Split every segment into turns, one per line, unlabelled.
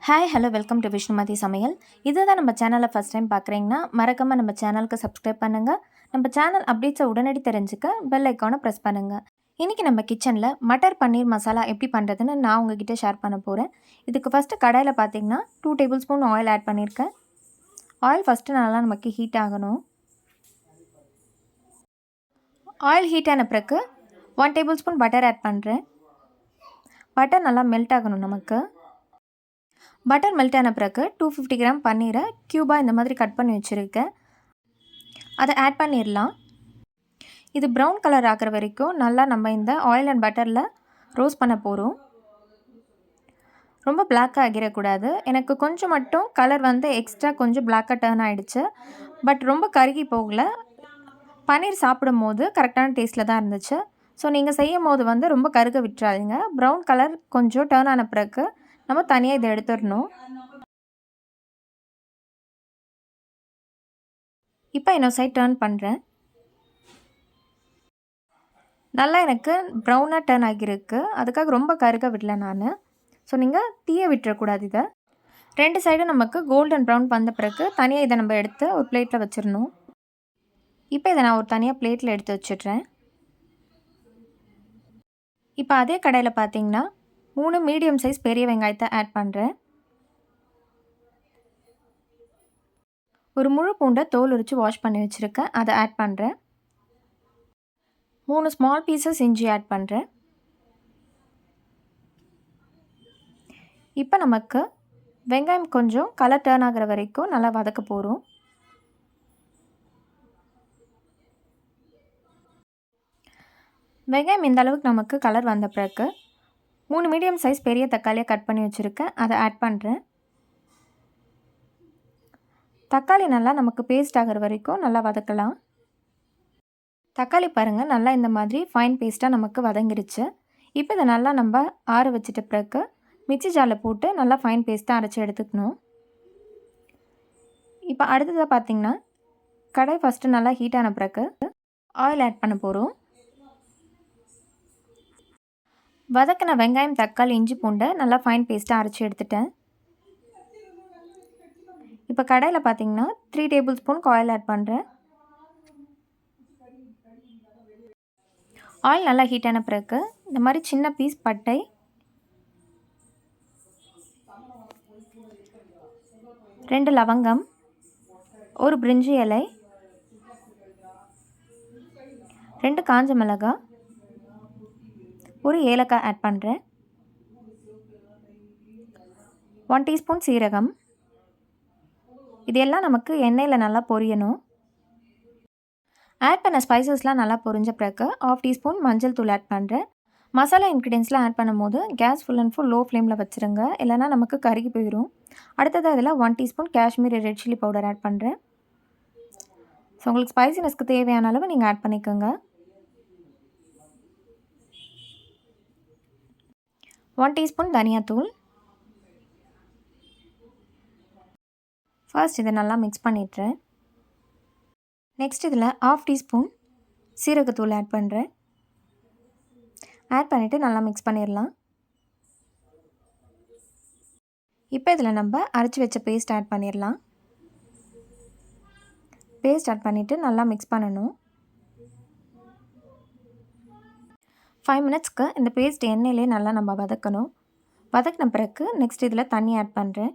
Hi hello welcome to Vishnumathi சமையல். இதுதான் நம்ம சேனலை ஃபஸ்ட் டைம் பார்க்குறீங்கன்னா மறக்காமல் நம்ம சேனலுக்கு சப்ஸ்கிரைப் பண்ணுங்கள். நம்ம சேனல் அப்டேட்ஸை உடனடி தெரிஞ்சுக்க பெல் ஐக்கானை ப்ரெஸ் பண்ணுங்கள். இன்றைக்கி நம்ம கிச்சனில் மட்டர் பன்னீர் மசாலா எப்படி பண்ணுறதுன்னு நான் உங்ககிட்ட ஷேர் பண்ண போகிறேன். இதுக்கு ஃபஸ்ட்டு கடாயில் பார்த்தீங்கன்னா 2 டேபிள் ஸ்பூன் ஆயில் ஆட் பண்ணியிருக்கேன். ஆயில் ஃபஸ்ட்டு நல்லா நமக்கு ஹீட் ஆகணும். ஆயில் ஹீட் ஆன பிறகு 1 டேபிள் ஸ்பூன் பட்டர் ஆட் பண்ணுறேன். பட்டர் நல்லா மெல்ட் ஆகணும் நமக்கு. பட்டர் மெல்ட் ஆன பிறகு 250 கிராம் பன்னீரை க்யூபாக இந்த மாதிரி கட் பண்ணி வச்சுருக்கேன். அதை ஆட் பண்ணிடலாம். இது ப்ரௌன் கலர் ஆகிற வரைக்கும் நல்லா நம்ம இந்த ஆயில் அண்ட் பட்டரில் ரோஸ்ட் பண்ண போகிறோம். ரொம்ப பிளாக்காக ஆகிடக்கூடாது. எனக்கு கொஞ்சம் மட்டும் கலர் எக்ஸ்ட்ரா கொஞ்சம் பிளாக்காக டர்ன் ஆகிடுச்சு. பட் ரொம்ப கருகி போகல. பன்னீர் சாப்பிடும் போது கரெக்டான டேஸ்ட்டில் தான் இருந்துச்சு. ஸோ நீங்கள் செய்யும் போது ரொம்ப கருக விட்டுறாதீங்க. ப்ரௌன் கலர் கொஞ்சம் டர்ன் ஆன பிறகு நம்ம தனியாக இதை எடுத்துடணும். இப்போ இன்னொரு சைட் டர்ன் பண்ணுறேன். நல்லா எனக்கு ப்ரௌனாக டர்ன் ஆகியிருக்கு. அதுக்காக ரொம்ப கருக விடல நான். ஸோ நீங்கள் தீய விட்டுறக்கூடாது. இதை 2 சைடும் நமக்கு கோல்டன் ப்ரௌன் வந்த பிறகு தனியாக இதை நம்ம எடுத்து ஒரு பிளேட்டில் வச்சிடணும். இப்போ இதை நான் ஒரு தனியாக பிளேட்டில் எடுத்து வச்சிடுறேன். இப்போ அதே கடையில் பார்த்தீங்கன்னா 3 மீடியம் சைஸ் பெரிய வெங்காயத்தை ஆட் பண்ணுறேன். ஒரு முழு பூண்டை தோல் உரித்து வாஷ் பண்ணி வச்சுருக்கேன். அதை ஆட் பண்ணுறேன். 3 ஸ்மால் பீசஸ் இஞ்சி ஆட் பண்ணுறேன். இப்போ நமக்கு வெங்காயம் கொஞ்சம் கலர் டர்ன் ஆகிற வரைக்கும் நல்லா வதக்க போகிறோம். வெங்காயம் இந்த அளவுக்கு நமக்கு கலர் வந்த பிறகு 3 மீடியம் சைஸ் பெரிய தக்காளியை கட் பண்ணி வச்சுருக்கேன். அதை ஆட் பண்ணுறேன். தக்காளி நல்லா நமக்கு பேஸ்ட் ஆகிற வரைக்கும் நல்லா வதக்கலாம். தக்காளி பாருங்கள் நல்லா இந்த மாதிரி ஃபைன் பேஸ்ட்டாக நமக்கு வதங்கிடுச்சு. இப்போ இதை நல்லா நம்ம ஆற வச்சிட்ட பிறகு மிக்ஸி ஜாரில் போட்டு நல்லா ஃபைன் பேஸ்ட்டாக அரைச்சி எடுத்துக்கணும். இப்போ அடுத்ததாக பார்த்திங்கன்னா கடாய் ஃபஸ்ட்டு நல்லா ஹீட் ஆன பிறகு ஆயில் ஆட் பண்ண போகிறோம். வதக்கின வெங்காயம் தக்காளி இஞ்சி பூண்டை நல்லா ஃபைன் பேஸ்ட்டாக அரைச்சி எடுத்துட்டேன். இப்போ கடாயில் பார்த்தீங்கன்னா 3 டேபிள் ஸ்பூன் ஆயில் ஆட் பண்ணுறேன். ஆயில் நல்லா ஹீட் ஆன பிறகு இந்த மாதிரி சின்ன பீஸ் பட்டை, 2 லவங்கம், ஒரு பிரிஞ்சி இலை, 2 காஞ்ச மிளகாய், ஒரு ஏலக்காய் ஆட் பண்ணுறேன். 1 டீஸ்பூன் சீரகம். இதெல்லாம் நமக்கு எண்ணெயில் நல்லா பொரியணும். ஆட் பண்ண ஸ்பைசஸ்லாம் நல்லா பொரிஞ்ச பிறகு 1/2 டீஸ்பூன் மஞ்சள் தூள் ஆட் பண்ணுறேன். மசாலா இன்க்ரீடியன்ஸ்லாம் ஆட் பண்ணும்போது gas full and full low ஃப்ளேமில் வச்சுருங்க, இல்லைனா நமக்கு கருகி போயிடும். அடுத்தது அதில் 1 teaspoon Kashmiri red chilli powder add பண்ணுறேன். ஸோ உங்களுக்கு ஸ்பைசினஸ்க்கு தேவையான அளவு நீங்கள் ஆட் பண்ணிக்கோங்க. 1 டீஸ்பூன் தனியாத்தூள். ஃபர்ஸ்ட் இதை நல்லா மிக்ஸ் பண்ணிடுறேன். நெக்ஸ்ட் இதில் 1/2 டீஸ்பூன் சீரகத்தூள் ஆட் பண்ணுறேன். ஆட் பண்ணிவிட்டு நல்லா மிக்ஸ் பண்ணிடலாம். இப்போ இதில் நம்ம அரைச்சி வச்ச பேஸ்ட் ஆட் பண்ணிடலாம். பேஸ்ட் ஆட் பண்ணிவிட்டு நல்லா மிக்ஸ் பண்ணணும். 5 மினிட்ஸ்க்கு இந்த பேஸ்ட் எண்ணெயிலே நல்லா நம்ம வதக்கணும். வதக்கின பிறகு நெக்ஸ்ட் இதில் தண்ணி ஆட் பண்ணுறேன்.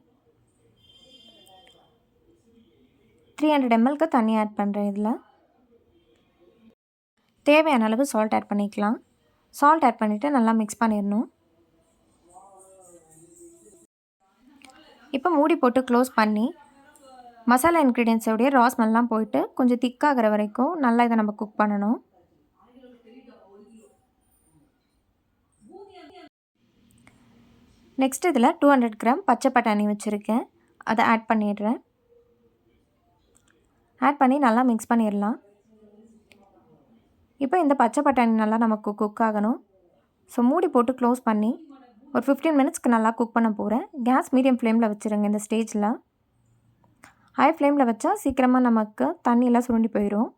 300 mlக்கு தண்ணி ஆட் பண்ணுறேன். இதில் தேவையான அளவு சால்ட் ஆட் பண்ணிக்கலாம். சால்ட் ஆட் பண்ணிவிட்டு நல்லா மிக்ஸ் பண்ணிடணும். இப்போ மூடி போட்டு க்ளோஸ் பண்ணி மசாலா இன்க்ரீடியன்ஸோடைய ரா ஸ்மெல்லாம் போயிட்டு கொஞ்சம் திக்காகிற வரைக்கும் நல்லா இதை நம்ம குக் பண்ணணும். நெக்ஸ்ட் இதில் 200 கிராம் பச்சை பட்டாணி வச்சுருக்கேன். அதை ஆட் பண்ணிடுறேன். ஆட் பண்ணி நல்லா மிக்ஸ் பண்ணிடலாம். இப்போ இந்த பச்சை பட்டாணி நல்லா நமக்கு குக் ஆகணும். ஸோ மூடி போட்டு க்ளோஸ் பண்ணி ஒரு 15 மினிட்ஸ்க்கு நல்லா குக் பண்ண போகிறேன். கேஸ் மீடியம் ஃப்ளேமில் வச்சுருங்க. இந்த ஸ்டேஜில் ஹை ஃப்ளேமில் வச்சா சீக்கிரமாக நமக்கு தண்ணியெல்லாம் சுருண்டி போயிடும்.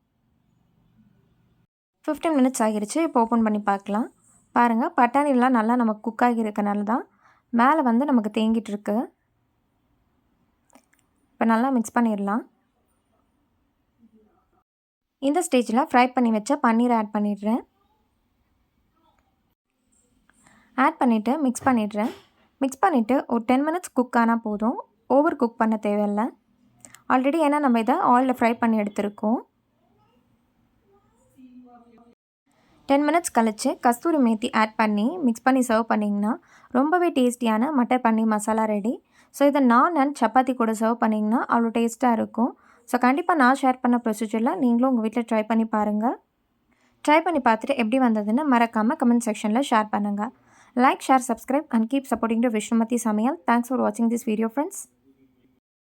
15 மினிட்ஸ் ஆகிருச்சு. இப்போ ஓப்பன் பண்ணி பார்க்கலாம். பாருங்கள் பட்டாணிலாம் நல்லா நமக்கு குக் ஆகியிருக்கனால தான் மேலே நமக்கு தேங்கிட்டு இருக்கு. இப்போ நல்லா மிக்ஸ் பண்ணிடலாம். இந்த ஸ்டேஜில் ஃப்ரை பண்ணி வச்ச பன்னீரை ஆட் பண்ணிடுறேன். ஆட் பண்ணிவிட்டு மிக்ஸ் பண்ணிடுறேன். மிக்ஸ் பண்ணிவிட்டு ஒரு 10 மினிட்ஸ் குக் ஆனால் போதும். ஓவர் குக் பண்ண தேவையில்லை. ஆல்ரெடி ஏன்னா நம்ம இதை ஆயிலில் ஃப்ரை பண்ணி எடுத்துருக்கோம். 10 மினிட்ஸ் கழித்து கஸ்தூரி மேத்தி ஆட் பண்ணி மிக்ஸ் பண்ணி சர்வ் பண்ணிங்கன்னா ரொம்பவே டேஸ்டியான மட்டர் பன்னீர் மசாலா ரெடி. ஸோ இதை நான் அண்ட் சப்பாத்தி கூட சர்வ் பண்ணிங்கன்னா அவ்வளோ டேஸ்ட்டாக இருக்கும். ஸோ கண்டிப்பாக நான் ஷேர் பண்ண ப்ரொசீஜரில் நீங்களும் உங்கள் வீட்டில் ட்ரை பண்ணி பாருங்கள். ட்ரை பண்ணி பார்த்துட்டு எப்படி வந்ததுன்னு மறக்காமல் கமெண்ட் செக்ஷனில் ஷேர் பண்ணுங்கள். Like, share, subscribe and keep supporting to Vishnumathi சமையல். தேங்க்ஸ் ஃபார் வாட்சிங் திஸ் வீடியோ ஃப்ரெண்ட்ஸ்.